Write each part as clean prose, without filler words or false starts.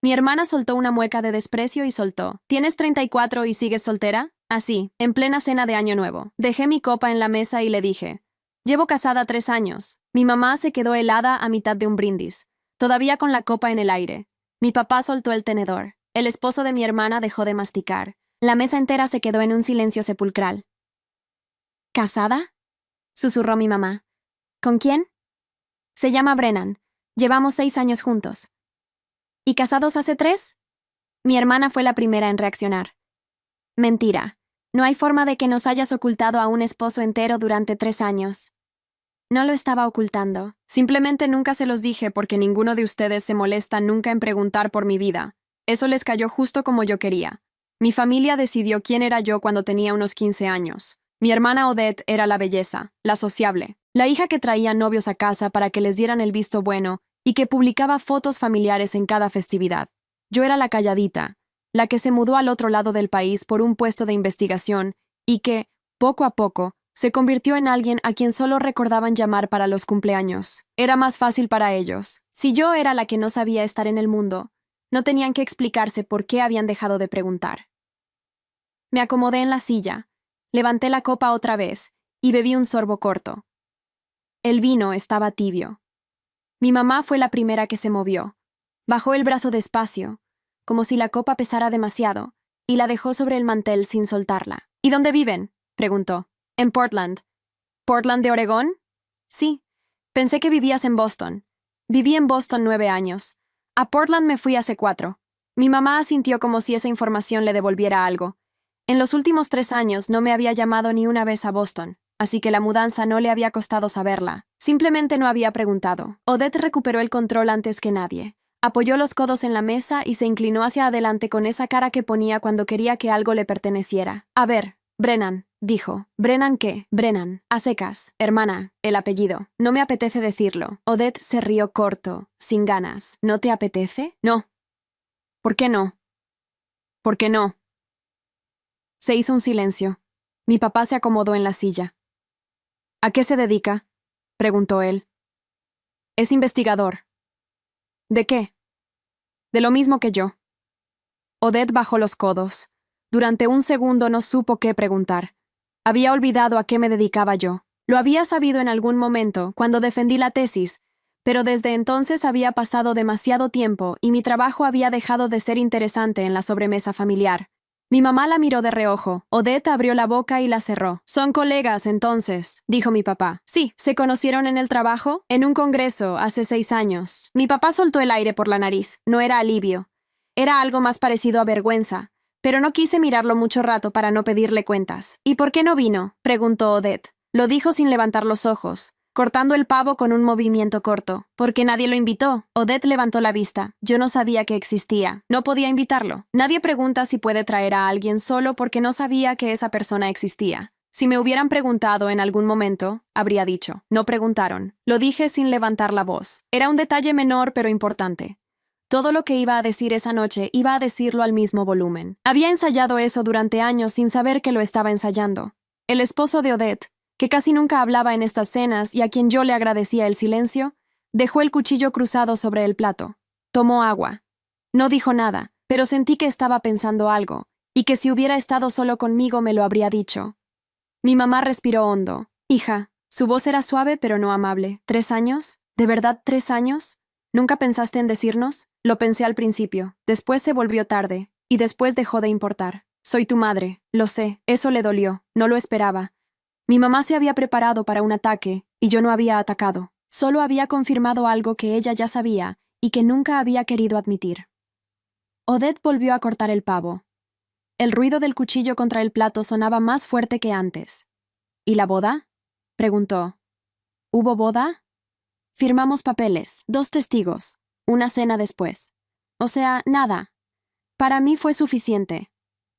Mi hermana soltó una mueca de desprecio y soltó. ¿Tienes 34 y sigues soltera? Así, en plena cena de Año Nuevo. Dejé mi copa en la mesa y le dije, llevo casada 3 años. Mi mamá se quedó helada a mitad de un brindis, todavía con la copa en el aire. Mi papá soltó el tenedor. El esposo de mi hermana dejó de masticar. La mesa entera se quedó en un silencio sepulcral. ¿Casada?, susurró mi mamá. ¿Con quién? Se llama Brennan. Llevamos 6 años juntos. ¿Y casados hace 3? Mi hermana fue la primera en reaccionar. Mentira. No hay forma de que nos hayas ocultado a un esposo entero durante 3 años. No lo estaba ocultando. Simplemente nunca se los dije porque ninguno de ustedes se molesta nunca en preguntar por mi vida. Eso les cayó justo como yo quería. Mi familia decidió quién era yo cuando tenía unos 15 años. Mi hermana Odette era la belleza, la sociable, la hija que traía novios a casa para que les dieran el visto bueno y que publicaba fotos familiares en cada festividad. Yo era la calladita, la que se mudó al otro lado del país por un puesto de investigación y que, poco a poco, se convirtió en alguien a quien solo recordaban llamar para los cumpleaños. Era más fácil para ellos. Si yo era la que no sabía estar en el mundo, no tenían que explicarse por qué habían dejado de preguntar. Me acomodé en la silla, levanté la copa otra vez y bebí un sorbo corto. El vino estaba tibio. Mi mamá fue la primera que se movió. Bajó el brazo despacio, como si la copa pesara demasiado, y la dejó sobre el mantel sin soltarla. ¿Y dónde viven?, preguntó. En Portland. ¿Portland de Oregón? Sí. Pensé que vivías en Boston. Viví en Boston 9 años. A Portland me fui hace 4. Mi mamá asintió como si esa información le devolviera algo. En los últimos 3 años no me había llamado ni una vez a Boston, así que la mudanza no le había costado saberla. Simplemente no había preguntado. Odette recuperó el control antes que nadie. Apoyó los codos en la mesa y se inclinó hacia adelante con esa cara que ponía cuando quería que algo le perteneciera. A ver, Brennan, dijo. ¿Brennan qué? Brennan. A secas. Hermana, el apellido. No me apetece decirlo. Odette se rió corto, sin ganas. ¿No te apetece? No. ¿Por qué no? ¿Por qué no? Se hizo un silencio. Mi papá se acomodó en la silla. ¿A qué se dedica?, preguntó él. Es investigador. ¿De qué? De lo mismo que yo. Odette bajó los codos. Durante un segundo no supo qué preguntar. Había olvidado a qué me dedicaba yo. Lo había sabido en algún momento, cuando defendí la tesis, pero desde entonces había pasado demasiado tiempo y mi trabajo había dejado de ser interesante en la sobremesa familiar. Mi mamá la miró de reojo. Odette abrió la boca y la cerró. «Son colegas, entonces», dijo mi papá. «Sí, ¿se conocieron en el trabajo?» «En un congreso, hace 6 años». Mi papá soltó el aire por la nariz. No era alivio. Era algo más parecido a vergüenza. Pero no quise mirarlo mucho rato para no pedirle cuentas. «¿Y por qué no vino?», preguntó Odette. Lo dijo sin levantar los ojos, cortando el pavo con un movimiento corto. «Porque nadie lo invitó». Odette levantó la vista. Yo no sabía que existía. No podía invitarlo. Nadie pregunta si puede traer a alguien solo porque no sabía que esa persona existía. Si me hubieran preguntado en algún momento, habría dicho. No preguntaron. Lo dije sin levantar la voz. Era un detalle menor pero importante. Todo lo que iba a decir esa noche iba a decirlo al mismo volumen. Había ensayado eso durante años sin saber que lo estaba ensayando. El esposo de Odette, que casi nunca hablaba en estas cenas y a quien yo le agradecía el silencio, dejó el cuchillo cruzado sobre el plato. Tomó agua. No dijo nada, pero sentí que estaba pensando algo, y que si hubiera estado solo conmigo me lo habría dicho. Mi mamá respiró hondo. «Hija». Su voz era suave pero no amable. «¿3 años? ¿De verdad 3 años? ¿Nunca pensaste en decirnos?» Lo pensé al principio. Después se volvió tarde, y después dejó de importar. «Soy tu madre. Lo sé. Eso le dolió. No lo esperaba. Mi mamá se había preparado para un ataque, y yo no había atacado. Solo había confirmado algo que ella ya sabía y que nunca había querido admitir». Odette volvió a cortar el pavo. El ruido del cuchillo contra el plato sonaba más fuerte que antes. «¿Y la boda?», preguntó. «¿Hubo boda?» «Firmamos papeles, 2 testigos, una cena después. O sea, nada. Para mí fue suficiente.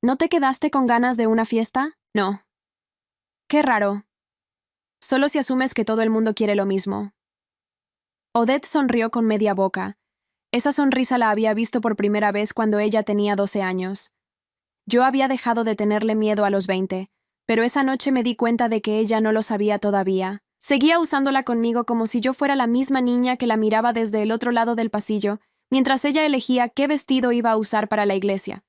¿No te quedaste con ganas de una fiesta?» «No». «Qué raro. Solo si asumes que todo el mundo quiere lo mismo». Odette sonrió con media boca. Esa sonrisa la había visto por primera vez cuando ella tenía 12 años. Yo había dejado de tenerle miedo a los 20, pero esa noche me di cuenta de que ella no lo sabía todavía. Seguía usándola conmigo como si yo fuera la misma niña que la miraba desde el otro lado del pasillo, mientras ella elegía qué vestido iba a usar para la iglesia.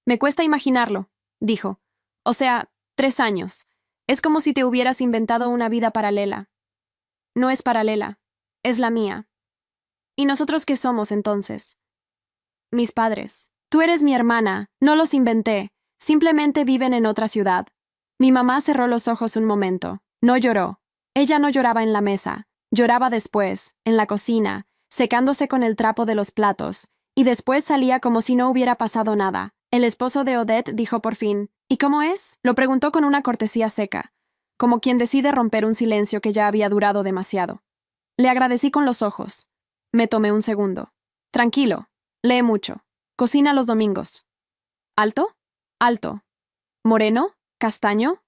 Me cuesta imaginarlo, dijo. O sea, 3 años. Es como si te hubieras inventado una vida paralela. No es paralela, es la mía. ¿Y nosotros qué somos entonces? Mis padres. Tú eres mi hermana, no los inventé, simplemente viven en otra ciudad. Mi mamá cerró los ojos un momento. No lloró. Ella no lloraba en la mesa, lloraba después, en la cocina, secándose con el trapo de los platos, y después salía como si no hubiera pasado nada. El esposo de Odette dijo por fin, ¿y cómo es? Lo preguntó con una cortesía seca, como quien decide romper un silencio que ya había durado demasiado. Le agradecí con los ojos. Me tomé un segundo. Tranquilo, lee mucho. Cocina los domingos. ¿Alto? Alto. ¿Moreno? ¿Castaño?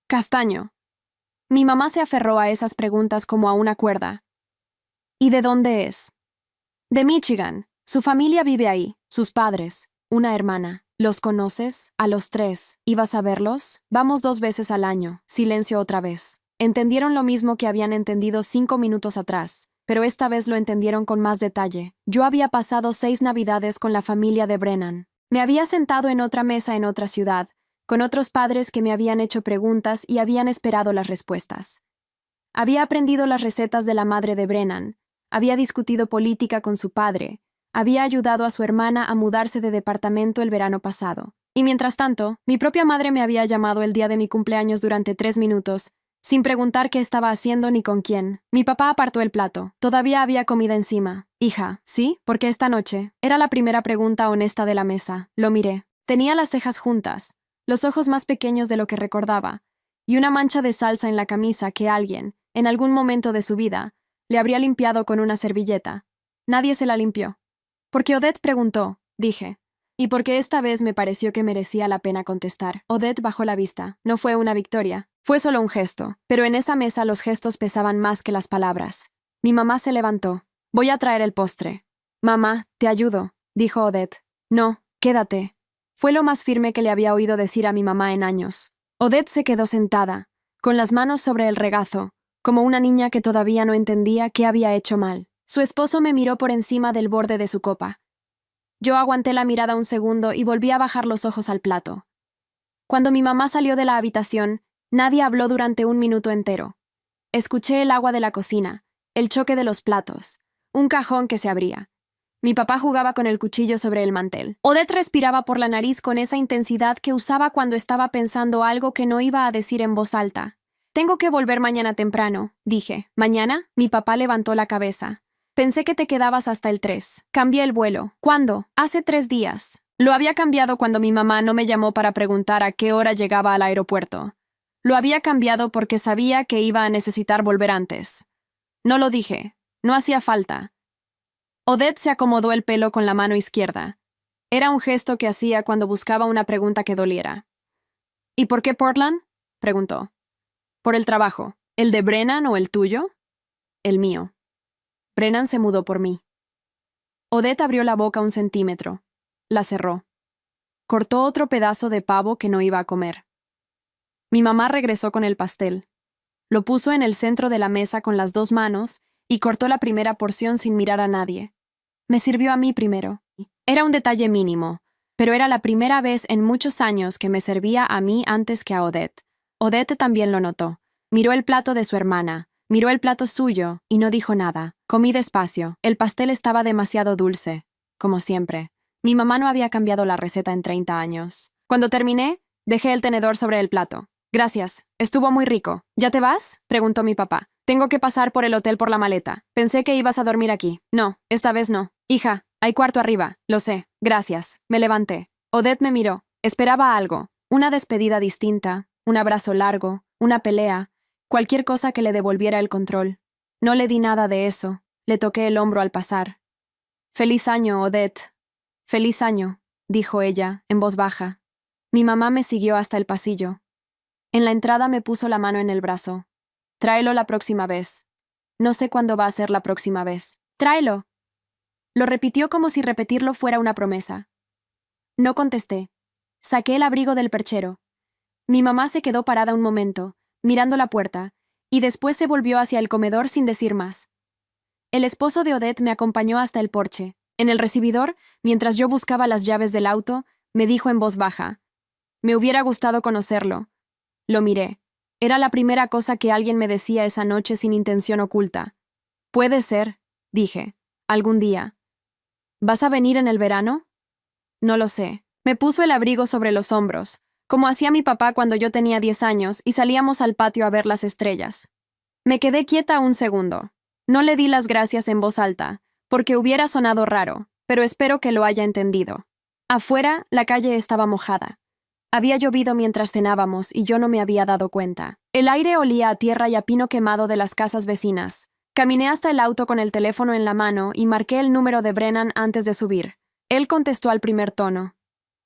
Castaño. Mi mamá se aferró a esas preguntas como a una cuerda. ¿Y de dónde es? De Michigan. Su familia vive ahí, sus padres, una hermana. ¿Los conoces? A los 3. ¿Ibas a verlos? Vamos 2 veces al año. Silencio otra vez. Entendieron lo mismo que habían entendido 5 minutos atrás, pero esta vez lo entendieron con más detalle. Yo había pasado 6 Navidades con la familia de Brennan. Me había sentado en otra mesa en otra ciudad, con otros padres que me habían hecho preguntas y habían esperado las respuestas. Había aprendido las recetas de la madre de Brennan, había discutido política con su padre, había ayudado a su hermana a mudarse de departamento el verano pasado. Y mientras tanto, mi propia madre me había llamado el día de mi cumpleaños durante 3 minutos, sin preguntar qué estaba haciendo ni con quién. Mi papá apartó el plato. Todavía había comida encima. Hija, ¿sí? ¿Por qué esta noche? Era la primera pregunta honesta de la mesa. Lo miré. Tenía las cejas juntas, los ojos más pequeños de lo que recordaba, y una mancha de salsa en la camisa que alguien, en algún momento de su vida, le habría limpiado con una servilleta. Nadie se la limpió. Porque Odette preguntó, dije, y porque esta vez me pareció que merecía la pena contestar. Odette bajó la vista. No fue una victoria, fue solo un gesto, pero en esa mesa los gestos pesaban más que las palabras. Mi mamá se levantó. Voy a traer el postre. Mamá, te ayudo, dijo Odette. No, quédate. Fue lo más firme que le había oído decir a mi mamá en años. Odette se quedó sentada, con las manos sobre el regazo, como una niña que todavía no entendía qué había hecho mal. Su esposo me miró por encima del borde de su copa. Yo aguanté la mirada un segundo y volví a bajar los ojos al plato. Cuando mi mamá salió de la habitación, nadie habló durante 1 minuto entero. Escuché el agua de la cocina, el choque de los platos, un cajón que se abría. Mi papá jugaba con el cuchillo sobre el mantel. Odette respiraba por la nariz con esa intensidad que usaba cuando estaba pensando algo que no iba a decir en voz alta. Tengo que volver mañana temprano, dije. ¿Mañana? Mi papá levantó la cabeza. Pensé que te quedabas hasta el 3. Cambié el vuelo. ¿Cuándo? Hace 3 días. Lo había cambiado cuando mi mamá no me llamó para preguntar a qué hora llegaba al aeropuerto. Lo había cambiado porque sabía que iba a necesitar volver antes. No lo dije. No hacía falta. Odette se acomodó el pelo con la mano izquierda. Era un gesto que hacía cuando buscaba una pregunta que doliera. ¿Y por qué Portland? Preguntó. Por el trabajo. ¿El de Brennan o el tuyo? El mío. Brennan se mudó por mí. Odette abrió la boca 1 centímetro. La cerró. Cortó otro pedazo de pavo que no iba a comer. Mi mamá regresó con el pastel. Lo puso en el centro de la mesa con las 2 manos y cortó la primera porción sin mirar a nadie. Me sirvió a mí primero. Era un detalle mínimo, pero era la primera vez en muchos años que me servía a mí antes que a Odette. Odette también lo notó. Miró el plato de su hermana, miró el plato suyo y no dijo nada. Comí despacio. El pastel estaba demasiado dulce, como siempre. Mi mamá no había cambiado la receta en 30 años. Cuando terminé, dejé el tenedor sobre el plato. Gracias. Estuvo muy rico. ¿Ya te vas? Preguntó mi papá. Tengo que pasar por el hotel por la maleta. Pensé que ibas a dormir aquí. No, esta vez no. Hija, hay cuarto arriba. Lo sé. Gracias. Me levanté. Odette me miró. Esperaba algo. Una despedida distinta, un abrazo largo, una pelea, cualquier cosa que le devolviera el control. No le di nada de eso. Le toqué el hombro al pasar. «Feliz año, Odette». «Feliz año», dijo ella, en voz baja. Mi mamá me siguió hasta el pasillo. En la entrada me puso la mano en el brazo. «Tráelo la próxima vez». «No sé cuándo va a ser la próxima vez». «Tráelo». Lo repitió como si repetirlo fuera una promesa. No contesté. Saqué el abrigo del perchero. Mi mamá se quedó parada un momento, mirando la puerta, y después se volvió hacia el comedor sin decir más. El esposo de Odette me acompañó hasta el porche. En el recibidor, mientras yo buscaba las llaves del auto, me dijo en voz baja: «Me hubiera gustado conocerlo». Lo miré. Era la primera cosa que alguien me decía esa noche sin intención oculta. «Puede ser», dije, «algún día». «¿Vas a venir en el verano?» «No lo sé». Me puso el abrigo sobre los hombros, como hacía mi papá cuando yo tenía 10 años y salíamos al patio a ver las estrellas. Me quedé quieta un segundo. No le di las gracias en voz alta, porque hubiera sonado raro, pero espero que lo haya entendido. Afuera, la calle estaba mojada. Había llovido mientras cenábamos y yo no me había dado cuenta. El aire olía a tierra y a pino quemado de las casas vecinas. Caminé hasta el auto con el teléfono en la mano y marqué el número de Brennan antes de subir. Él contestó al primer tono.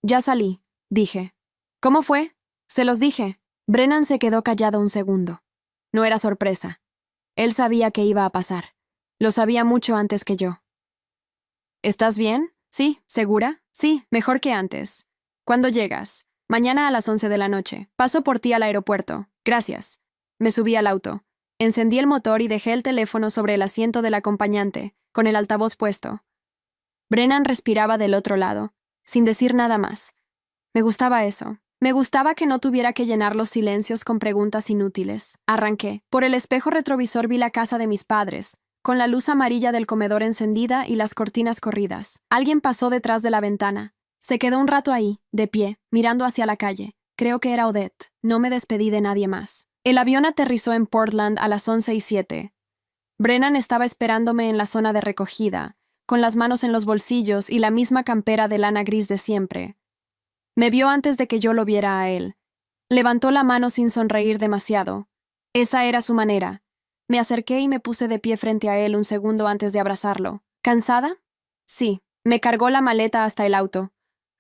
«Ya salí», dije. «¿Cómo fue?» «Se los dije». Brennan se quedó callado un segundo. No era sorpresa. Él sabía que iba a pasar. Lo sabía mucho antes que yo. «¿Estás bien? Sí, ¿segura? Sí, mejor que antes. ¿Cuándo llegas?» «Mañana a las 11 de la noche. Paso por ti al aeropuerto. Gracias». Me subí al auto. Encendí el motor y dejé el teléfono sobre el asiento del acompañante, con el altavoz puesto. Brennan respiraba del otro lado, sin decir nada más. Me gustaba eso. Me gustaba que no tuviera que llenar los silencios con preguntas inútiles. Arranqué. Por el espejo retrovisor vi la casa de mis padres, con la luz amarilla del comedor encendida y las cortinas corridas. Alguien pasó detrás de la ventana. Se quedó un rato ahí, de pie, mirando hacia la calle. Creo que era Odette. No me despedí de nadie más. El avión aterrizó en Portland a las 11:07. Brennan estaba esperándome en la zona de recogida, con las manos en los bolsillos y la misma campera de lana gris de siempre. Me vio antes de que yo lo viera a él. Levantó la mano sin sonreír demasiado. Esa era su manera. Me acerqué y me puse de pie frente a él un segundo antes de abrazarlo. ¿Cansada? Sí. Me cargó la maleta hasta el auto.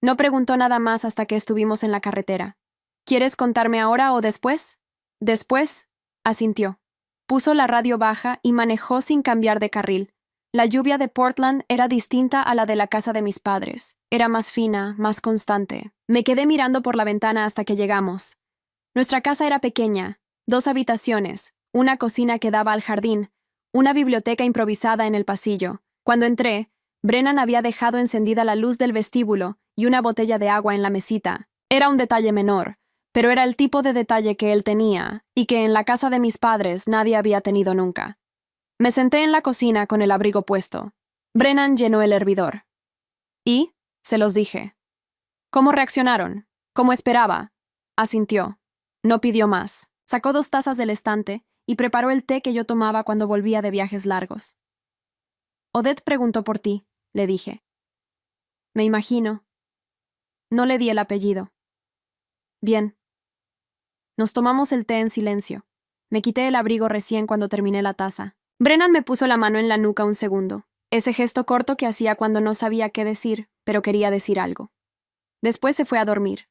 No preguntó nada más hasta que estuvimos en la carretera. ¿Quieres contarme ahora o después? Después, asintió. Puso la radio baja y manejó sin cambiar de carril. La lluvia de Portland era distinta a la de la casa de mis padres. Era más fina, más constante. Me quedé mirando por la ventana hasta que llegamos. Nuestra casa era pequeña, 2 habitaciones, una cocina que daba al jardín, una biblioteca improvisada en el pasillo. Cuando entré, Brennan había dejado encendida la luz del vestíbulo y una botella de agua en la mesita. Era un detalle menor, pero era el tipo de detalle que él tenía y que en la casa de mis padres nadie había tenido nunca. Me senté en la cocina con el abrigo puesto. Brennan llenó el hervidor. «¿Y?» se los dije. «¿Cómo reaccionaron?» «Como esperaba». Asintió. No pidió más. Sacó 2 tazas del estante y preparó el té que yo tomaba cuando volvía de viajes largos. «Odette preguntó por ti», le dije. «Me imagino». No le di el apellido. «Bien». Nos tomamos el té en silencio. Me quité el abrigo recién cuando terminé la taza. Brennan me puso la mano en la nuca un segundo. Ese gesto corto que hacía cuando no sabía qué decir, pero quería decir algo. Después se fue a dormir.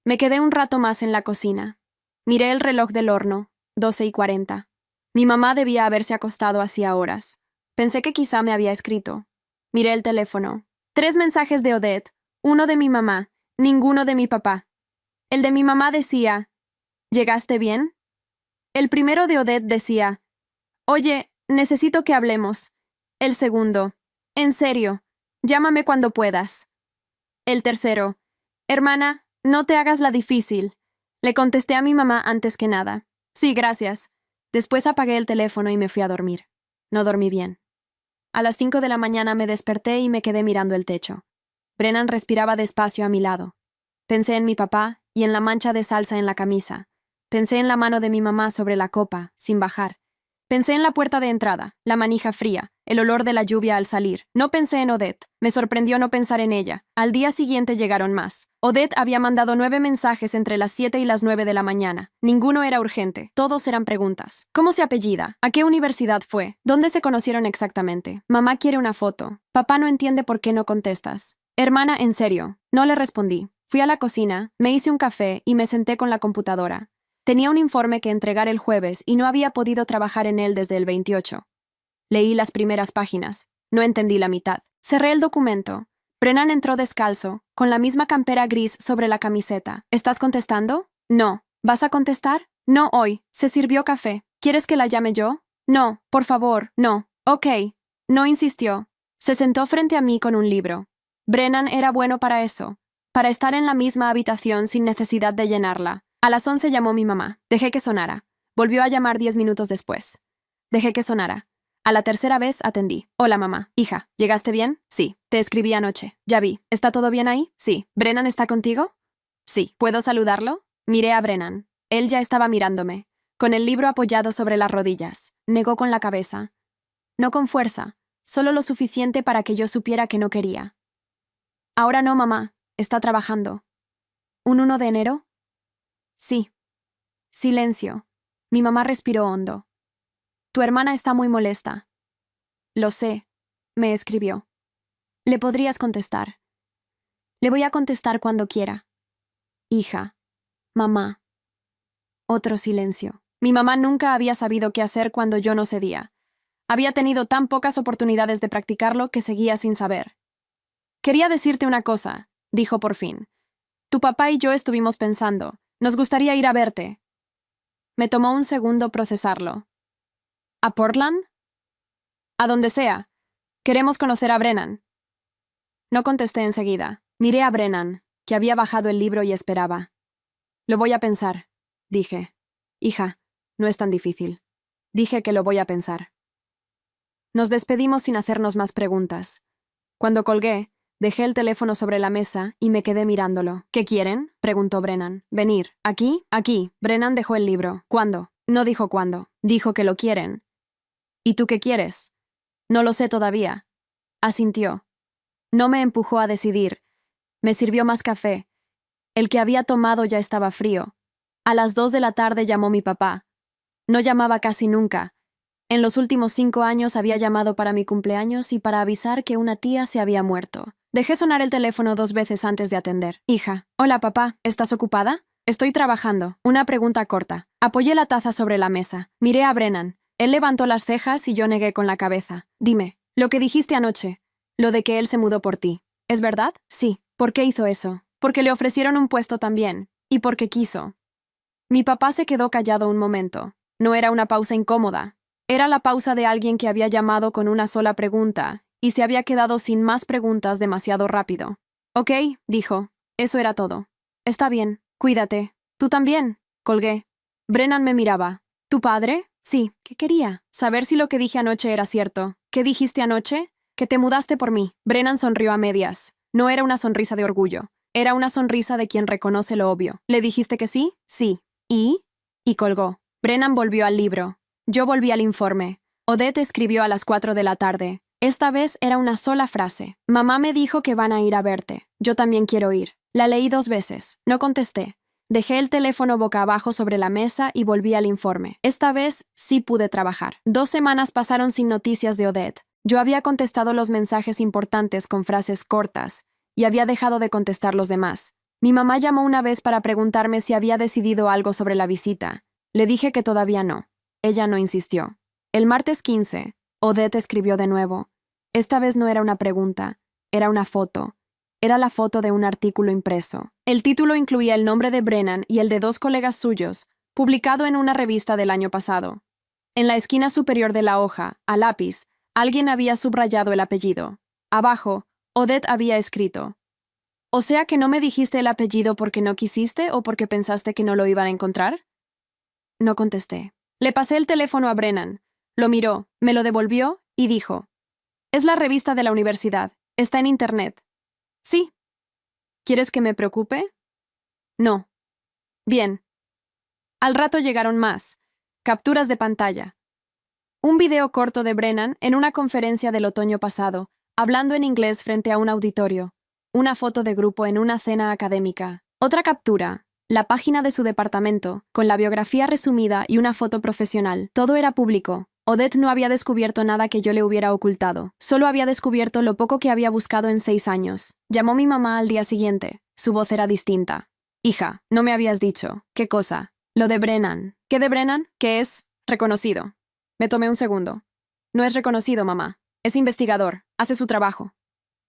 Me quedé un rato más en la cocina. Miré el reloj del horno, 12:40. Mi mamá debía haberse acostado hacía horas. Pensé que quizá me había escrito. Miré el teléfono. 3 mensajes de Odette, uno de mi mamá, ninguno de mi papá. El de mi mamá decía: «¿Llegaste bien?» El primero de Odette decía: «Oye, necesito que hablemos». El segundo: «En serio, llámame cuando puedas». El tercero: «Hermana, no te hagas la difícil». Le contesté a mi mamá antes que nada. «Sí, gracias». Después apagué el teléfono y me fui a dormir. No dormí bien. A las 5 de la mañana me desperté y me quedé mirando el techo. Brennan respiraba despacio a mi lado. Pensé en mi papá y en la mancha de salsa en la camisa. Pensé en la mano de mi mamá sobre la copa, sin bajar. Pensé en la puerta de entrada, la manija fría, el olor de la lluvia al salir. No pensé en Odette. Me sorprendió no pensar en ella. Al día siguiente llegaron más. Odette había mandado 9 mensajes entre las 7 y las 9 de la mañana. Ninguno era urgente. Todos eran preguntas. ¿Cómo se apellida? ¿A qué universidad fue? ¿Dónde se conocieron exactamente? Mamá quiere una foto. Papá no entiende por qué no contestas. Hermana, en serio. No le respondí. Fui a la cocina, me hice un café y me senté con la computadora. Tenía un informe que entregar el jueves y no había podido trabajar en él desde el 28. Leí las primeras páginas. No entendí la mitad. Cerré el documento. Brennan entró descalzo, con la misma campera gris sobre la camiseta. ¿Estás contestando? No. ¿Vas a contestar? No hoy. Se sirvió café. ¿Quieres que la llame yo? No, por favor, no. Ok. No insistió. Se sentó frente a mí con un libro. Brennan era bueno para eso, para estar en la misma habitación sin necesidad de llenarla. A las 11 llamó mi mamá. Dejé que sonara. Volvió a llamar 10 minutos después. Dejé que sonara. A la tercera vez atendí. Hola, mamá. Hija, ¿llegaste bien? Sí. Te escribí anoche. Ya vi. ¿Está todo bien ahí? Sí. ¿Brennan está contigo? Sí. ¿Puedo saludarlo? Miré a Brennan. Él ya estaba mirándome, con el libro apoyado sobre las rodillas. Negó con la cabeza. No con fuerza, solo lo suficiente para que yo supiera que no quería. Ahora no, mamá. Está trabajando. ¿Un 1 de enero? Sí. Silencio. Mi mamá respiró hondo. Tu hermana está muy molesta. Lo sé, me escribió. Le podrías contestar. Le voy a contestar cuando quiera. Hija. Mamá. Otro silencio. Mi mamá nunca había sabido qué hacer cuando yo no cedía. Había tenido tan pocas oportunidades de practicarlo que seguía sin saber. Quería decirte una cosa, dijo por fin. Tu papá y yo estuvimos pensando. Nos gustaría ir a verte. Me tomó un segundo procesarlo. ¿A Portland? A donde sea. Queremos conocer a Brennan. No contesté enseguida. Miré a Brennan, que había bajado el libro y esperaba. Lo voy a pensar, dije. Hija, no es tan difícil. Dije que lo voy a pensar. Nos despedimos sin hacernos más preguntas. Cuando colgué, dejé el teléfono sobre la mesa y me quedé mirándolo. ¿Qué quieren?, preguntó Brennan. Venir. ¿Aquí? Aquí. Brennan dejó el libro. ¿Cuándo? No dijo cuándo. Dijo que lo quieren. ¿Y tú qué quieres? No lo sé todavía. Asintió. No me empujó a decidir. Me sirvió más café. El que había tomado ya estaba frío. A las 2 de la tarde llamó mi papá. No llamaba casi nunca. En los últimos 5 años había llamado para mi cumpleaños y para avisar que una tía se había muerto. Dejé sonar el teléfono 2 veces antes de atender. Hija. Hola, papá. ¿Estás ocupada? Estoy trabajando. Una pregunta corta. Apoyé la taza sobre la mesa. Miré a Brennan. Él levantó las cejas y yo negué con la cabeza. Dime. Lo que dijiste anoche. Lo de que él se mudó por ti. ¿Es verdad? Sí. ¿Por qué hizo eso? Porque le ofrecieron un puesto también. Y porque quiso. Mi papá se quedó callado un momento. No era una pausa incómoda. Era la pausa de alguien que había llamado con una sola pregunta y se había quedado sin más preguntas demasiado rápido. Ok, dijo. Eso era todo. Está bien. Cuídate. Tú también. Colgué. Brennan me miraba. ¿Tu padre? Sí. ¿Qué quería? Saber si lo que dije anoche era cierto. ¿Qué dijiste anoche? Que te mudaste por mí. Brennan sonrió a medias. No era una sonrisa de orgullo. Era una sonrisa de quien reconoce lo obvio. ¿Le dijiste que sí? Sí. ¿Y? Y colgó. Brennan volvió al libro. Yo volví al informe. Odette escribió a las 4 de la tarde. Esta vez era una sola frase. Mamá me dijo que van a ir a verte. Yo también quiero ir. La leí 2 veces. No contesté. Dejé el teléfono boca abajo sobre la mesa y volví al informe. Esta vez sí pude trabajar. 2 semanas pasaron sin noticias de Odette. Yo había contestado los mensajes importantes con frases cortas y había dejado de contestar los demás. Mi mamá llamó una vez para preguntarme si había decidido algo sobre la visita. Le dije que todavía no. Ella no insistió. El martes 15, Odette escribió de nuevo. Esta vez no era una pregunta, era una foto. Era la foto de un artículo impreso. El título incluía el nombre de Brennan y el de 2 colegas suyos, publicado en una revista del año pasado. En la esquina superior de la hoja, a lápiz, alguien había subrayado el apellido. Abajo, Odette había escrito: ¿O sea que no me dijiste el apellido porque no quisiste o porque pensaste que no lo iban a encontrar? No contesté. Le pasé el teléfono a Brennan. Lo miró, me lo devolvió y dijo: Es la revista de la universidad. Está en internet. Sí. ¿Quieres que me preocupe? No. Bien. Al rato llegaron más. Capturas de pantalla. Un video corto de Brennan en una conferencia del otoño pasado, hablando en inglés frente a un auditorio. Una foto de grupo en una cena académica. Otra captura. La página de su departamento, con la biografía resumida y una foto profesional. Todo era público. Odette no había descubierto nada que yo le hubiera ocultado. Solo había descubierto lo poco que había buscado en 6 años. Llamó mi mamá al día siguiente. Su voz era distinta. Hija, no me habías dicho. ¿Qué cosa? Lo de Brennan. ¿Qué de Brennan? ¿Qué es? Reconocido. Me tomé un segundo. No es reconocido, mamá. Es investigador. Hace su trabajo.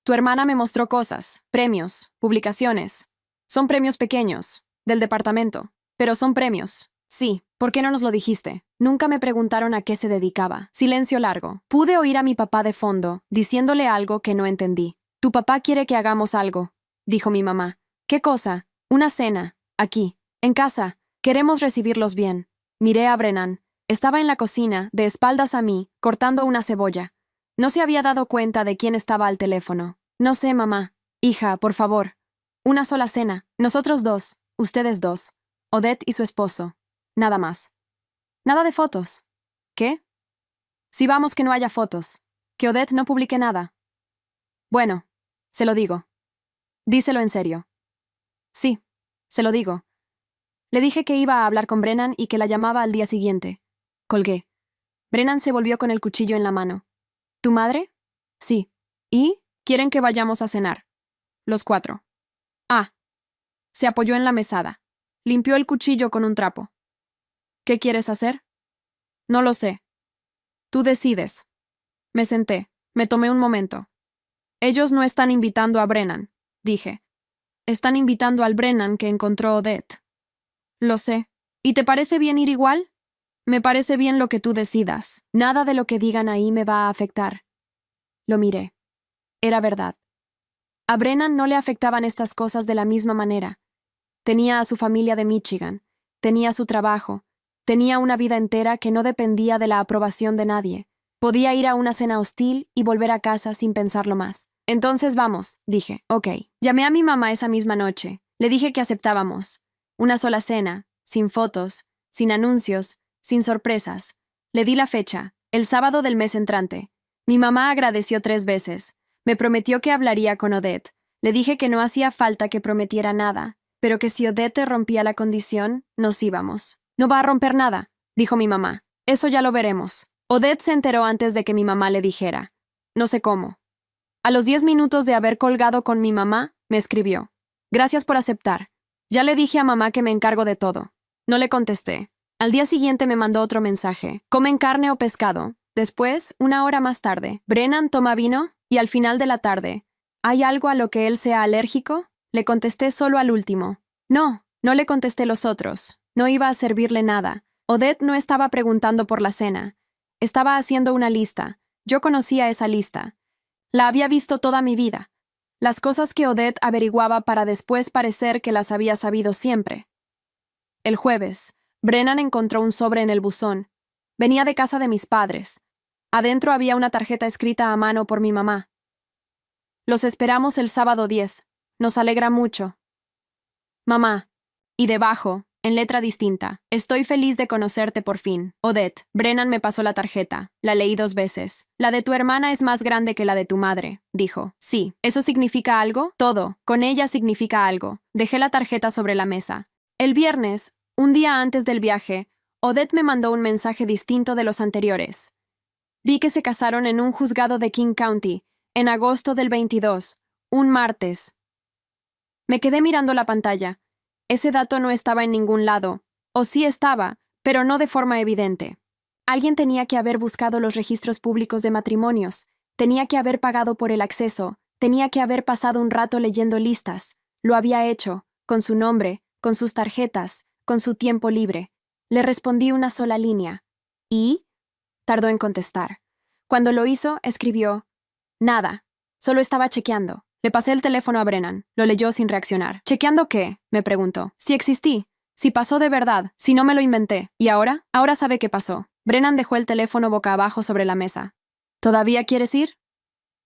Tu hermana me mostró cosas. Premios. Publicaciones. Son premios pequeños. Del departamento. Pero son premios. Sí, ¿por qué no nos lo dijiste? Nunca me preguntaron a qué se dedicaba. Silencio largo. Pude oír a mi papá de fondo, diciéndole algo que no entendí. Tu papá quiere que hagamos algo, dijo mi mamá. ¿Qué cosa? Una cena. Aquí. En casa. Queremos recibirlos bien. Miré a Brennan. Estaba en la cocina, de espaldas a mí, cortando una cebolla. No se había dado cuenta de quién estaba al teléfono. No sé, mamá. Hija, por favor. Una sola cena. Nosotros dos. Ustedes dos. Odette y su esposo. Nada más. Nada de fotos. ¿Qué? Si vamos que no haya fotos. Que Odette no publique nada. Bueno, se lo digo. Díselo en serio. Sí, se lo digo. Le dije que iba a hablar con Brennan y que la llamaba al día siguiente. Colgué. Brennan se volvió con el cuchillo en la mano. ¿Tu madre? Sí. ¿Y? Quieren que vayamos a cenar. Los 4. Ah. Se apoyó en la mesada. Limpió el cuchillo con un trapo. ¿Qué quieres hacer? No lo sé. Tú decides. Me senté. Me tomé un momento. Ellos no están invitando a Brennan, dije. Están invitando al Brennan que encontró Odette. Lo sé. ¿Y te parece bien ir igual? Me parece bien lo que tú decidas. Nada de lo que digan ahí me va a afectar. Lo miré. Era verdad. A Brennan no le afectaban estas cosas de la misma manera. Tenía a su familia de Michigan, tenía su trabajo, tenía una vida entera que no dependía de la aprobación de nadie. Podía ir a una cena hostil y volver a casa sin pensarlo más. Entonces vamos, dije. Ok. Llamé a mi mamá esa misma noche. Le dije que aceptábamos. Una sola cena, sin fotos, sin anuncios, sin sorpresas. Le di la fecha, el sábado del mes entrante. Mi mamá agradeció 3 veces. Me prometió que hablaría con Odette. Le dije que no hacía falta que prometiera nada, pero que si Odette rompía la condición, nos íbamos. No va a romper nada, dijo mi mamá. Eso ya lo veremos. Odette se enteró antes de que mi mamá le dijera. No sé cómo. A los 10 minutos de haber colgado con mi mamá, me escribió. Gracias por aceptar. Ya le dije a mamá que me encargo de todo. No le contesté. Al día siguiente me mandó otro mensaje. ¿Comen carne o pescado? Después, 1 hora más tarde, ¿Brennan toma vino? Y al final de la tarde, ¿hay algo a lo que él sea alérgico? Le contesté solo al último. No, no le contesté los otros. No iba a servirle nada. Odette no estaba preguntando por la cena. Estaba haciendo una lista. Yo conocía esa lista. La había visto toda mi vida. Las cosas que Odette averiguaba para después parecer que las había sabido siempre. El jueves, Brennan encontró un sobre en el buzón. Venía de casa de mis padres. Adentro había una tarjeta escrita a mano por mi mamá. Los esperamos el sábado 10. Nos alegra mucho. Mamá. Y debajo, en letra distinta, estoy feliz de conocerte por fin. Odette. Brennan me pasó la tarjeta. La leí 2 veces. La de tu hermana es más grande que la de tu madre, dijo. Sí. ¿Eso significa algo? Todo. Con ella significa algo. Dejé la tarjeta sobre la mesa. El viernes, un día antes del viaje, Odette me mandó un mensaje distinto de los anteriores. Vi que se casaron en un juzgado de King County, en agosto del 22, un martes. Me quedé mirando la pantalla. Ese dato no estaba en ningún lado, o sí estaba, pero no de forma evidente. Alguien tenía que haber buscado los registros públicos de matrimonios, tenía que haber pagado por el acceso, tenía que haber pasado un rato leyendo listas. Lo había hecho, con su nombre, con sus tarjetas, con su tiempo libre. Le respondí una sola línea. ¿Y? Tardó en contestar. Cuando lo hizo, escribió: nada, solo estaba chequeando. Le pasé el teléfono a Brennan. Lo leyó sin reaccionar. ¿Chequeando qué?, me preguntó. Si existí, si pasó de verdad, si no me lo inventé. ¿Y ahora? Ahora sabe qué pasó. Brennan dejó el teléfono boca abajo sobre la mesa. ¿Todavía quieres ir?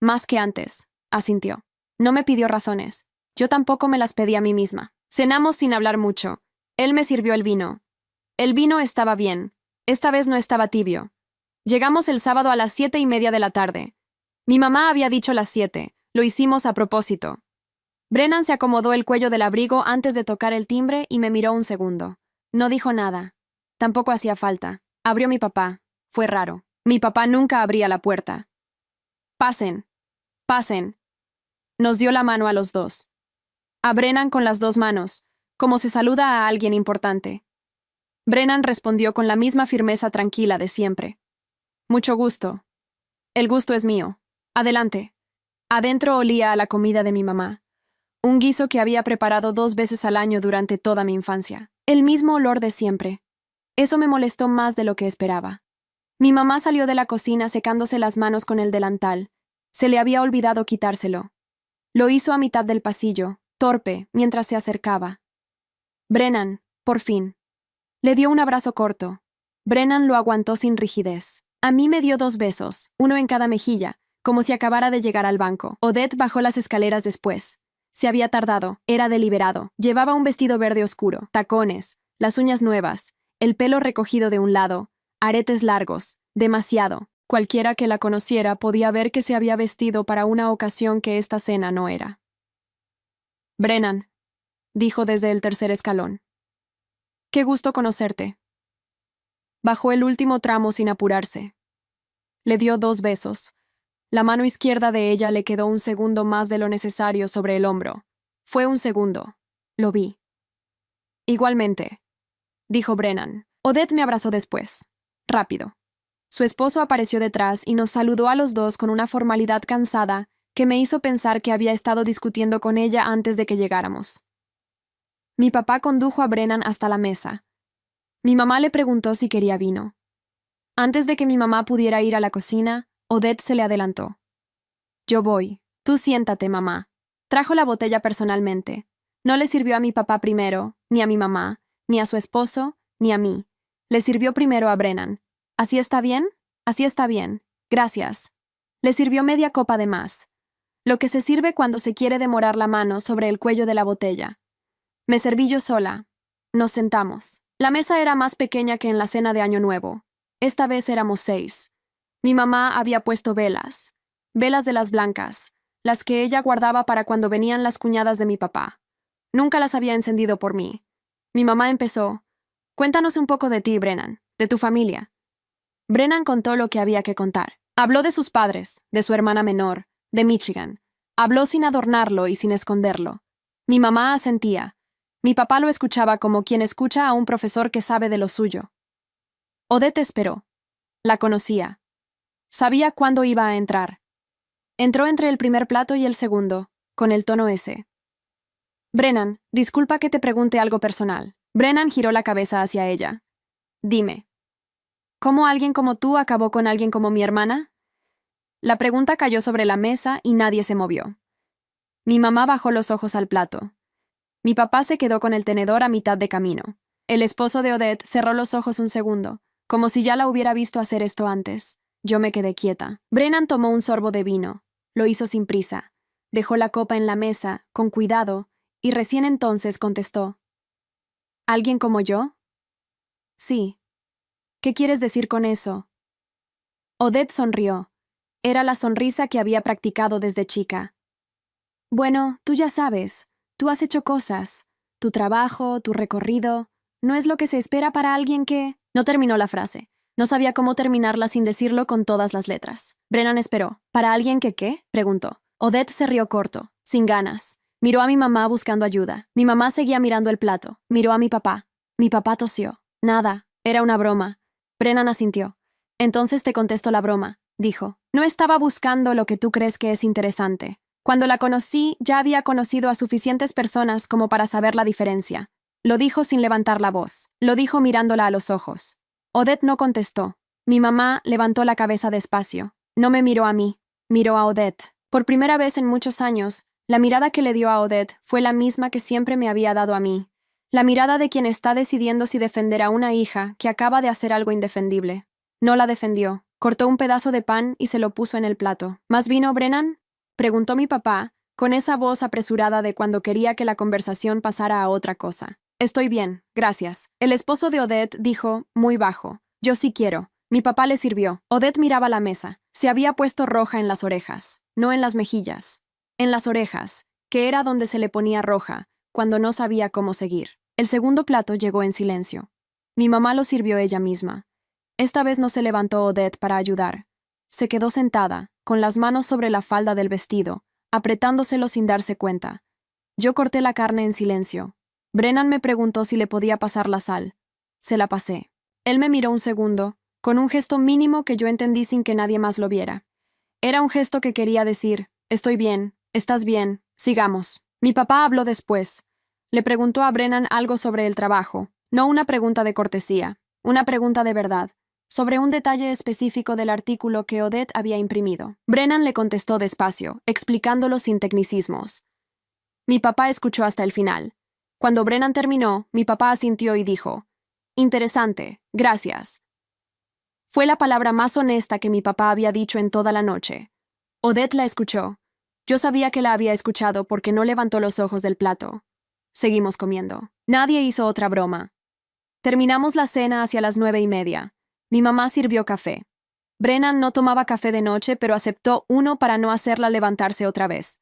Más que antes, asintió. No me pidió razones. Yo tampoco me las pedí a mí misma. Cenamos sin hablar mucho. Él me sirvió el vino. El vino estaba bien. Esta vez no estaba tibio. Llegamos el sábado a las 7:30 de la tarde. Mi mamá había dicho las 7. Lo hicimos a propósito. Brennan se acomodó el cuello del abrigo antes de tocar el timbre y me miró un segundo. No dijo nada. Tampoco hacía falta. Abrió mi papá. Fue raro. Mi papá nunca abría la puerta. Pasen. Pasen. Nos dio la mano a los dos. A Brennan con las 2 manos, como se saluda a alguien importante. Brennan respondió con la misma firmeza tranquila de siempre. Mucho gusto. El gusto es mío. Adelante. Adentro olía a la comida de mi mamá. Un guiso que había preparado 2 veces al año durante toda mi infancia. El mismo olor de siempre. Eso me molestó más de lo que esperaba. Mi mamá salió de la cocina secándose las manos con el delantal. Se le había olvidado quitárselo. Lo hizo a mitad del pasillo, torpe, mientras se acercaba. Brennan, por fin. Le dio un abrazo corto. Brennan lo aguantó sin rigidez. A mí me dio 2 besos, uno en cada mejilla, como si acabara de llegar al banco. Odette bajó las escaleras después. Se había tardado, era deliberado. Llevaba un vestido verde oscuro, tacones, las uñas nuevas, el pelo recogido de un lado, aretes largos, demasiado. Cualquiera que la conociera podía ver que se había vestido para una ocasión que esta cena no era. Brennan, dijo desde el 3er escalón. Qué gusto conocerte. Bajó el último tramo sin apurarse. Le dio 2 besos. La mano izquierda de ella le quedó un segundo más de lo necesario sobre el hombro. Fue un segundo. Lo vi. Igualmente, dijo Brennan. Odette me abrazó después. Rápido. Su esposo apareció detrás y nos saludó a los dos con una formalidad cansada que me hizo pensar que había estado discutiendo con ella antes de que llegáramos. Mi papá condujo a Brennan hasta la mesa. Mi mamá le preguntó si quería vino. Antes de que mi mamá pudiera ir a la cocina, Odette se le adelantó. Yo voy. Tú siéntate, mamá. Trajo la botella personalmente. No le sirvió a mi papá primero, ni a mi mamá, ni a su esposo, ni a mí. Le sirvió primero a Brennan. ¿Así está bien? Así está bien. Gracias. Le sirvió media copa de más. Lo que se sirve cuando se quiere demorar la mano sobre el cuello de la botella. Me serví yo sola. Nos sentamos. La mesa era más pequeña que en la cena de Año Nuevo. Esta vez éramos 6. Mi mamá había puesto velas. Velas de las blancas, las que ella guardaba para cuando venían las cuñadas de mi papá. Nunca las había encendido por mí. Mi mamá empezó. Cuéntanos un poco de ti, Brennan, de tu familia. Brennan contó lo que había que contar. Habló de sus padres, de su hermana menor, de Michigan. Habló sin adornarlo y sin esconderlo. Mi mamá asentía. Mi papá lo escuchaba como quien escucha a un profesor que sabe de lo suyo. Odette esperó. La conocía. Sabía cuándo iba a entrar. Entró entre el primer plato y el segundo, con el tono ese. Brennan, disculpa que te pregunte algo personal. Brennan giró la cabeza hacia ella. Dime. ¿Cómo alguien como tú acabó con alguien como mi hermana? La pregunta cayó sobre la mesa y nadie se movió. Mi mamá bajó los ojos al plato. Mi papá se quedó con el tenedor a mitad de camino. El esposo de Odette cerró los ojos un segundo, como si ya la hubiera visto hacer esto antes. Yo me quedé quieta. Brennan tomó un sorbo de vino. Lo hizo sin prisa. Dejó la copa en la mesa, con cuidado, y recién entonces contestó. ¿Alguien como yo? Sí. ¿Qué quieres decir con eso? Odette sonrió. Era la sonrisa que había practicado desde chica. Bueno, tú ya sabes. Tú has hecho cosas. Tu trabajo, tu recorrido. No es lo que se espera para alguien que... No terminó la frase. No sabía cómo terminarla sin decirlo con todas las letras. Brennan esperó. ¿Para alguien que qué? Preguntó. Odette se rió corto, sin ganas. Miró a mi mamá buscando ayuda. Mi mamá seguía mirando el plato. Miró a mi papá. Mi papá tosió. Nada. Era una broma. Brennan asintió. Entonces te contesto la broma, dijo. No estaba buscando lo que tú crees que es interesante. Cuando la conocí, ya había conocido a suficientes personas como para saber la diferencia. Lo dijo sin levantar la voz. Lo dijo mirándola a los ojos. Odette no contestó. Mi mamá levantó la cabeza despacio. No me miró a mí. Miró a Odette. Por primera vez en muchos años, la mirada que le dio a Odette fue la misma que siempre me había dado a mí. La mirada de quien está decidiendo si defender a una hija que acaba de hacer algo indefendible. No la defendió. Cortó un pedazo de pan y se lo puso en el plato. ¿Más vino, Brennan? Preguntó mi papá, con esa voz apresurada de cuando quería que la conversación pasara a otra cosa. Estoy bien, gracias. El esposo de Odette dijo, muy bajo. Yo sí quiero. Mi papá le sirvió. Odette miraba la mesa. Se había puesto roja en las orejas, no en las mejillas. En las orejas, que era donde se le ponía roja, cuando no sabía cómo seguir. El segundo plato llegó en silencio. Mi mamá lo sirvió ella misma. Esta vez no se levantó Odette para ayudar. Se quedó sentada, con las manos sobre la falda del vestido, apretándoselo sin darse cuenta. Yo corté la carne en silencio. Brennan me preguntó si le podía pasar la sal. Se la pasé. Él me miró un segundo, con un gesto mínimo que yo entendí sin que nadie más lo viera. Era un gesto que quería decir, estoy bien, estás bien, sigamos. Mi papá habló después. Le preguntó a Brennan algo sobre el trabajo, no una pregunta de cortesía, Una pregunta de verdad, sobre un detalle específico del artículo que Odette había imprimido. Brennan le contestó despacio, explicándolo sin tecnicismos. Mi papá escuchó hasta el final. Cuando Brennan terminó, mi papá asintió y dijo, «Interesante, gracias». Fue la palabra más honesta que mi papá había dicho en toda la noche. Odette la escuchó. Yo sabía que la había escuchado porque no levantó los ojos del plato. Seguimos comiendo. Nadie hizo otra broma. Terminamos la cena hacia las 9:30. Mi mamá sirvió café. Brennan no tomaba café de noche, pero aceptó uno para no hacerla levantarse otra vez.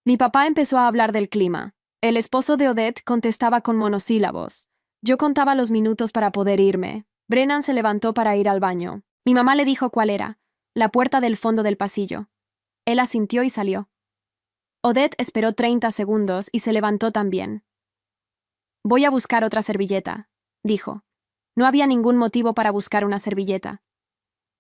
Mi papá empezó a hablar del clima. El esposo de Odette contestaba con monosílabos. Yo contaba los minutos para poder irme. Brennan se levantó para ir al baño. Mi mamá le dijo cuál era. La puerta del fondo del pasillo. Él asintió y salió. Odette esperó 30 segundos y se levantó también. «Voy a buscar otra servilleta», dijo. No había ningún motivo para buscar una servilleta.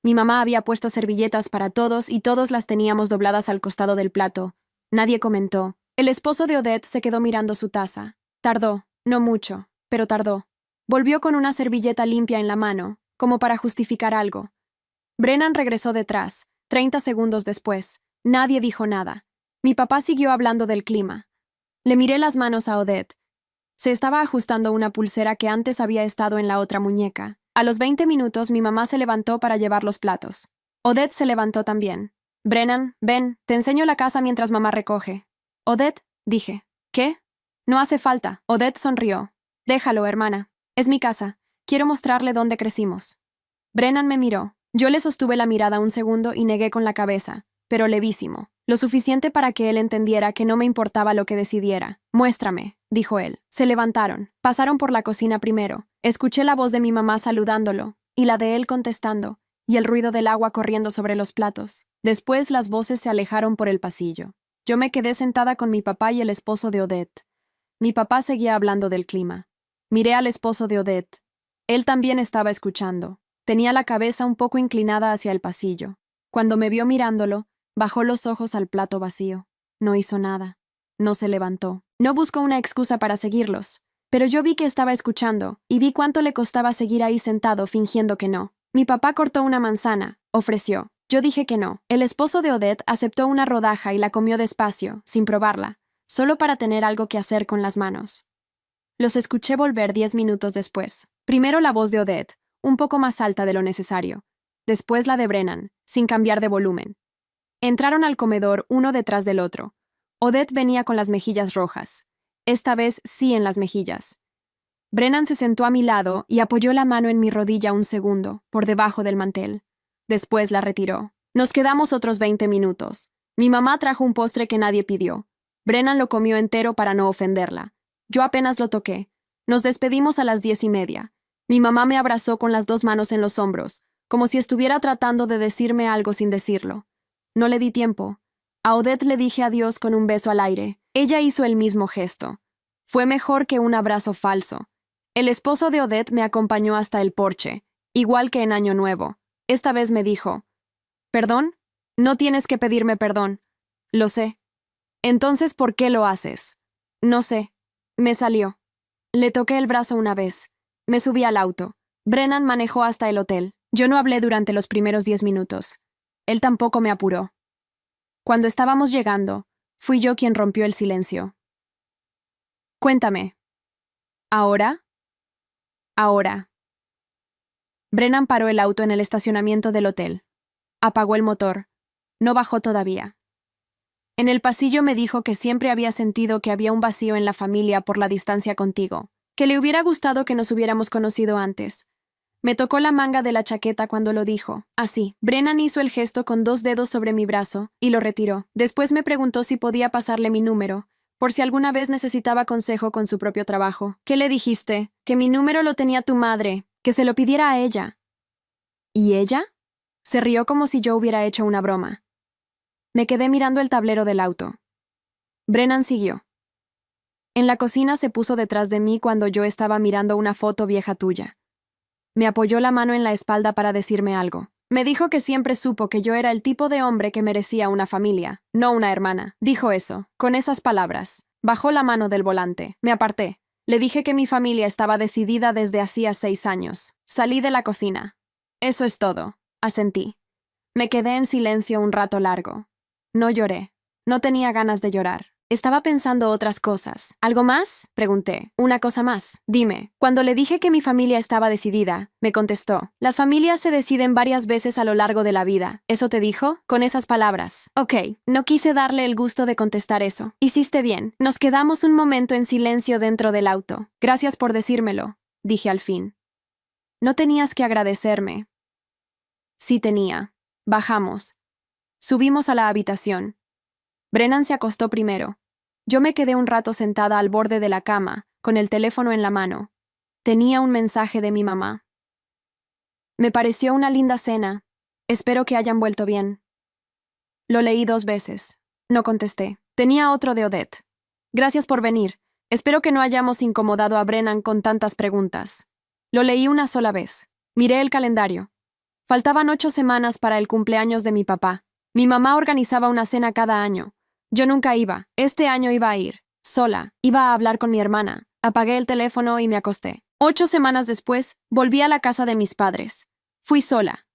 Mi mamá había puesto servilletas para todos y todos las teníamos dobladas al costado del plato. Nadie comentó. El esposo de Odette se quedó mirando su taza. Tardó, no mucho, pero tardó. Volvió con una servilleta limpia en la mano, como para justificar algo. Brennan regresó detrás, 30 segundos después. Nadie dijo nada. Mi papá siguió hablando del clima. Le miré las manos a Odette. Se estaba ajustando una pulsera que antes había estado en la otra muñeca. A los 20 minutos mi mamá se levantó para llevar los platos. Odette se levantó también. «Brennan, ven, te enseño la casa mientras mamá recoge». «Odette», dije. «¿Qué?» «No hace falta». Odette sonrió. «Déjalo, hermana. Es mi casa. Quiero mostrarle dónde crecimos». Brennan me miró. Yo le sostuve la mirada un segundo y negué con la cabeza, pero levísimo. Lo suficiente para que él entendiera que no me importaba lo que decidiera. «Muéstrame», dijo él. Se levantaron. Pasaron por la cocina primero. Escuché la voz de mi mamá saludándolo, y la de él contestando, y el ruido del agua corriendo sobre los platos. Después las voces se alejaron por el pasillo. Yo me quedé sentada con mi papá y el esposo de Odette. Mi papá seguía hablando del clima. Miré al esposo de Odette. Él también estaba escuchando. Tenía la cabeza un poco inclinada hacia el pasillo. Cuando me vio mirándolo, bajó los ojos al plato vacío. No hizo nada. No se levantó. No buscó una excusa para seguirlos. Pero yo vi que estaba escuchando, y vi cuánto le costaba seguir ahí sentado fingiendo que no. Mi papá cortó una manzana, ofreció. Yo dije que no. El esposo de Odette aceptó una rodaja y la comió despacio, sin probarla, solo para tener algo que hacer con las manos. Los escuché volver 10 minutos después. Primero la voz de Odette, un poco más alta de lo necesario. Después la de Brennan, sin cambiar de volumen. Entraron al comedor uno detrás del otro. Odette venía con las mejillas rojas. Esta vez sí en las mejillas. Brennan se sentó a mi lado y apoyó la mano en mi rodilla un segundo, por debajo del mantel. Después la retiró. Nos quedamos otros 20 minutos. Mi mamá trajo un postre que nadie pidió. Brennan lo comió entero para no ofenderla. Yo apenas lo toqué. Nos despedimos a las 10:30. Mi mamá me abrazó con las 2 manos en los hombros, como si estuviera tratando de decirme algo sin decirlo. No le di tiempo. A Odette le dije adiós con un beso al aire. Ella hizo el mismo gesto. Fue mejor que un abrazo falso. El esposo de Odette me acompañó hasta el porche, igual que en Año Nuevo. Esta vez me dijo, «¿Perdón? No tienes que pedirme perdón». «Lo sé». «Entonces, ¿por qué lo haces?» «No sé». Me salió. Le toqué el brazo una vez. Me subí al auto. Brennan manejó hasta el hotel. Yo no hablé durante los primeros 10 minutos. Él tampoco me apuró. Cuando estábamos llegando, fui yo quien rompió el silencio. «Cuéntame». «¿Ahora?» «Ahora». Brennan paró el auto en el estacionamiento del hotel. Apagó el motor. No bajó todavía. En el pasillo me dijo que siempre había sentido que había un vacío en la familia por la distancia contigo, que le hubiera gustado que nos hubiéramos conocido antes. Me tocó la manga de la chaqueta cuando lo dijo. Así, Brennan hizo el gesto con 2 dedos sobre mi brazo y lo retiró. Después me preguntó si podía pasarle mi número, por si alguna vez necesitaba consejo con su propio trabajo. «¿Qué le dijiste? Que mi número lo tenía tu madre, que se lo pidiera a ella». «¿Y ella?» Se rió como si yo hubiera hecho una broma. Me quedé mirando el tablero del auto. Brennan siguió. En la cocina se puso detrás de mí cuando yo estaba mirando una foto vieja tuya. Me apoyó la mano en la espalda para decirme algo. Me dijo que siempre supo que yo era el tipo de hombre que merecía una familia, no una hermana. Dijo eso, con esas palabras. Bajó la mano del volante. Me aparté. Le dije que mi familia estaba decidida desde hacía 6 años. Salí de la cocina. Eso es todo, asentí. Me quedé en silencio un rato largo. No lloré. No tenía ganas de llorar. Estaba pensando otras cosas. ¿Algo más? Pregunté. Una cosa más. Dime. Cuando le dije que mi familia estaba decidida, me contestó. Las familias se deciden varias veces a lo largo de la vida. ¿Eso te dijo? Con esas palabras. Ok, no quise darle el gusto de contestar eso. Hiciste bien. Nos quedamos un momento en silencio dentro del auto. Gracias por decírmelo, dije al fin. No tenías que agradecerme. Sí tenía. Bajamos. Subimos a la habitación. Brennan se acostó primero. Yo me quedé un rato sentada al borde de la cama, con el teléfono en la mano. Tenía un mensaje de mi mamá. Me pareció una linda cena. Espero que hayan vuelto bien. Lo leí 2 veces. No contesté. Tenía otro de Odette. Gracias por venir. Espero que no hayamos incomodado a Brennan con tantas preguntas. Lo leí una sola vez. Miré el calendario. Faltaban 8 semanas para el cumpleaños de mi papá. Mi mamá organizaba una cena cada año. Yo nunca iba. Este año iba a ir. Sola. Iba a hablar con mi hermana. Apagué el teléfono y me acosté. 8 semanas después, volví a la casa de mis padres. Fui sola.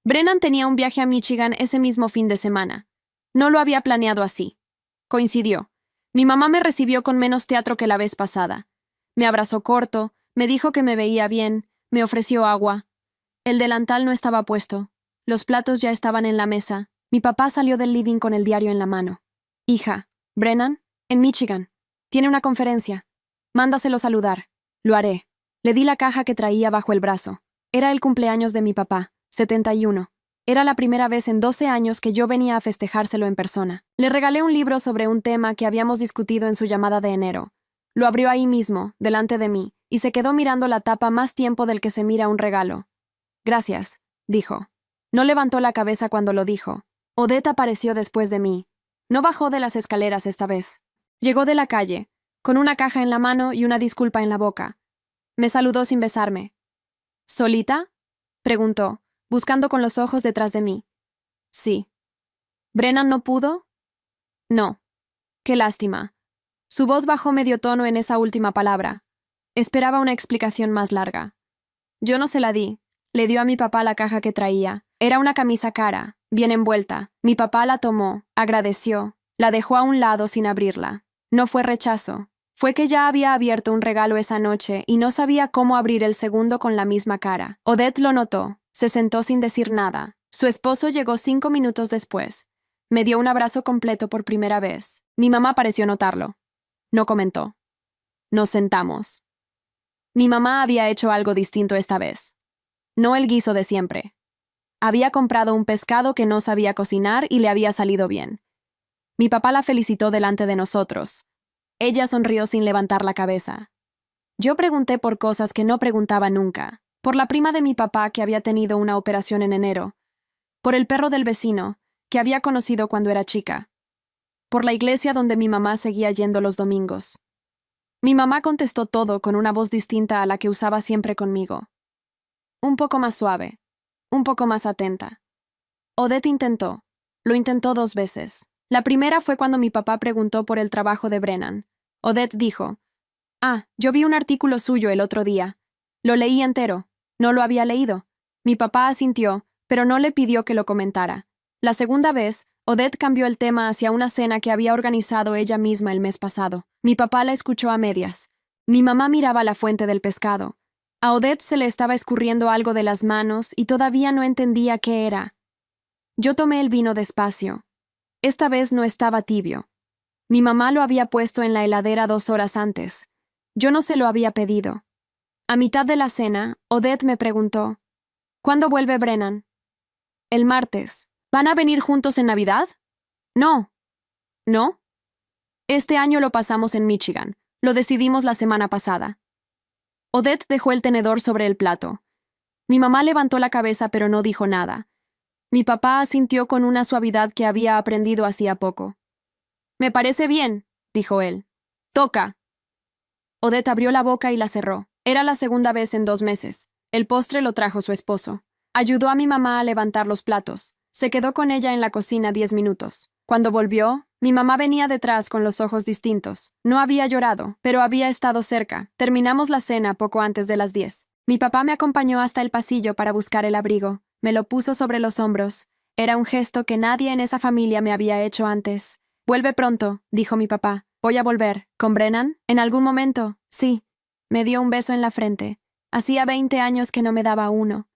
Brennan tenía un viaje a Michigan ese mismo fin de semana. No lo había planeado así. Coincidió. Mi mamá me recibió con menos teatro que la vez pasada. Me abrazó corto, me dijo que me veía bien, me ofreció agua. El delantal no estaba puesto. Los platos ya estaban en la mesa. Mi papá salió del living con el diario en la mano. Hija, Brennan, en Michigan. Tiene una conferencia. Mándaselo saludar. Lo haré. Le di la caja que traía bajo el brazo. Era el cumpleaños de mi papá, 71. Era la primera vez en 12 años que yo venía a festejárselo en persona. Le regalé un libro sobre un tema que habíamos discutido en su llamada de enero. Lo abrió ahí mismo, delante de mí, y se quedó mirando la tapa más tiempo del que se mira un regalo. Gracias, dijo. No levantó la cabeza cuando lo dijo. Odette apareció después de mí. No bajó de las escaleras esta vez. Llegó de la calle, con una caja en la mano y una disculpa en la boca. Me saludó sin besarme. ¿Solita? Preguntó, buscando con los ojos detrás de mí. Sí. ¿Brennan no pudo? No. Qué lástima. Su voz bajó medio tono en esa última palabra. Esperaba una explicación más larga. Yo no se la di. Le dio a mi papá la caja que traía. Era una camisa cara, bien envuelta. Mi papá la tomó, agradeció, la dejó a un lado sin abrirla. No fue rechazo. Fue que ya había abierto un regalo esa noche y no sabía cómo abrir el segundo con la misma cara. Odette lo notó. Se sentó sin decir nada. Su esposo llegó 5 minutos después. Me dio un abrazo completo por primera vez. Mi mamá pareció notarlo. No comentó. Nos sentamos. Mi mamá había hecho algo distinto esta vez. No el guiso de siempre. Había comprado un pescado que no sabía cocinar y le había salido bien. Mi papá la felicitó delante de nosotros. Ella sonrió sin levantar la cabeza. Yo pregunté por cosas que no preguntaba nunca. Por la prima de mi papá que había tenido una operación en enero. Por el perro del vecino, que había conocido cuando era chica. Por la iglesia donde mi mamá seguía yendo los domingos. Mi mamá contestó todo con una voz distinta a la que usaba siempre conmigo. Un poco más suave, un poco más atenta. Odette intentó. Lo intentó 2 veces. La primera fue cuando mi papá preguntó por el trabajo de Brennan. Odette dijo, yo vi un artículo suyo el otro día. Lo leí entero. No lo había leído. Mi papá asintió, pero no le pidió que lo comentara. La segunda vez, Odette cambió el tema hacia una cena que había organizado ella misma el mes pasado. Mi papá la escuchó a medias. Mi mamá miraba la fuente del pescado. A Odette se le estaba escurriendo algo de las manos y todavía no entendía qué era. Yo tomé el vino despacio. Esta vez no estaba tibio. Mi mamá lo había puesto en la heladera 2 horas antes. Yo no se lo había pedido. A mitad de la cena, Odette me preguntó, ¿cuándo vuelve Brennan? El martes. ¿Van a venir juntos en Navidad? No. ¿No? Este año lo pasamos en Michigan. Lo decidimos la semana pasada. Odette dejó el tenedor sobre el plato. Mi mamá levantó la cabeza pero no dijo nada. Mi papá asintió con una suavidad que había aprendido hacía poco. Me parece bien, dijo él. Toca. Odette abrió la boca y la cerró. Era la segunda vez en 2 meses. El postre lo trajo su esposo. Ayudó a mi mamá a levantar los platos. Se quedó con ella en la cocina 10 minutos. Cuando volvió, mi mamá venía detrás con los ojos distintos. No había llorado, pero había estado cerca. Terminamos la cena poco antes de las 10. Mi papá me acompañó hasta el pasillo para buscar el abrigo. Me lo puso sobre los hombros. Era un gesto que nadie en esa familia me había hecho antes. Vuelve pronto, dijo mi papá. Voy a volver. ¿Con Brennan? ¿En algún momento? Sí. Me dio un beso en la frente. Hacía 20 años que no me daba uno.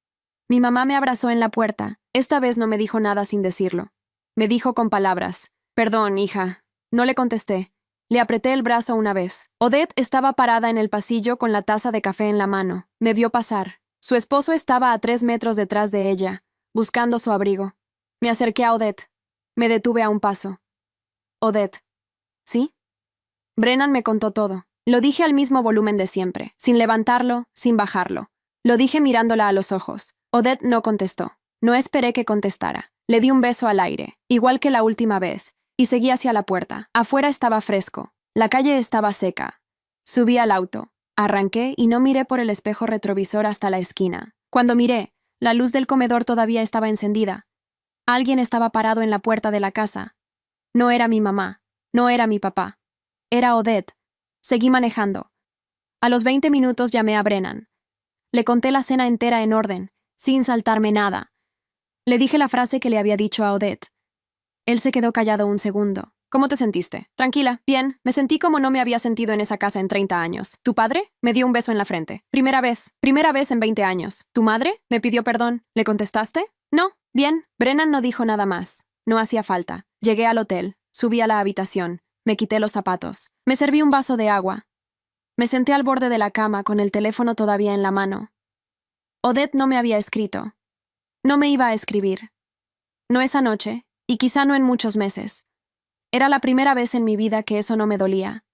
Mi mamá me abrazó en la puerta. Esta vez no me dijo nada sin decirlo. Me dijo con palabras. Perdón, hija. No le contesté. Le apreté el brazo una vez. Odette estaba parada en el pasillo con la taza de café en la mano. Me vio pasar. Su esposo estaba a 3 metros detrás de ella, buscando su abrigo. Me acerqué a Odette. Me detuve a un paso. Odette. ¿Sí? Brennan me contó todo. Lo dije al mismo volumen de siempre, sin levantarlo, sin bajarlo. Lo dije mirándola a los ojos. Odette no contestó. No esperé que contestara. Le di un beso al aire, igual que la última vez, y seguí hacia la puerta. Afuera estaba fresco. La calle estaba seca. Subí al auto. Arranqué y no miré por el espejo retrovisor hasta la esquina. Cuando miré, la luz del comedor todavía estaba encendida. Alguien estaba parado en la puerta de la casa. No era mi mamá. No era mi papá. Era Odette. Seguí manejando. A los 20 minutos llamé a Brennan. Le conté la cena entera en orden, sin saltarme nada. Le dije la frase que le había dicho a Odette. Él se quedó callado un segundo. ¿Cómo te sentiste? Tranquila, bien. Me sentí como no me había sentido en esa casa en 30 años. ¿Tu padre? Me dio un beso en la frente. Primera vez en 20 años. ¿Tu madre? Me pidió perdón. ¿Le contestaste? No. Bien. Brennan no dijo nada más. No hacía falta. Llegué al hotel. Subí a la habitación. Me quité los zapatos. Me serví un vaso de agua. Me senté al borde de la cama con el teléfono todavía en la mano. Odette no me había escrito. No me iba a escribir. No esa noche, y quizá no en muchos meses. Era la primera vez en mi vida que eso no me dolía.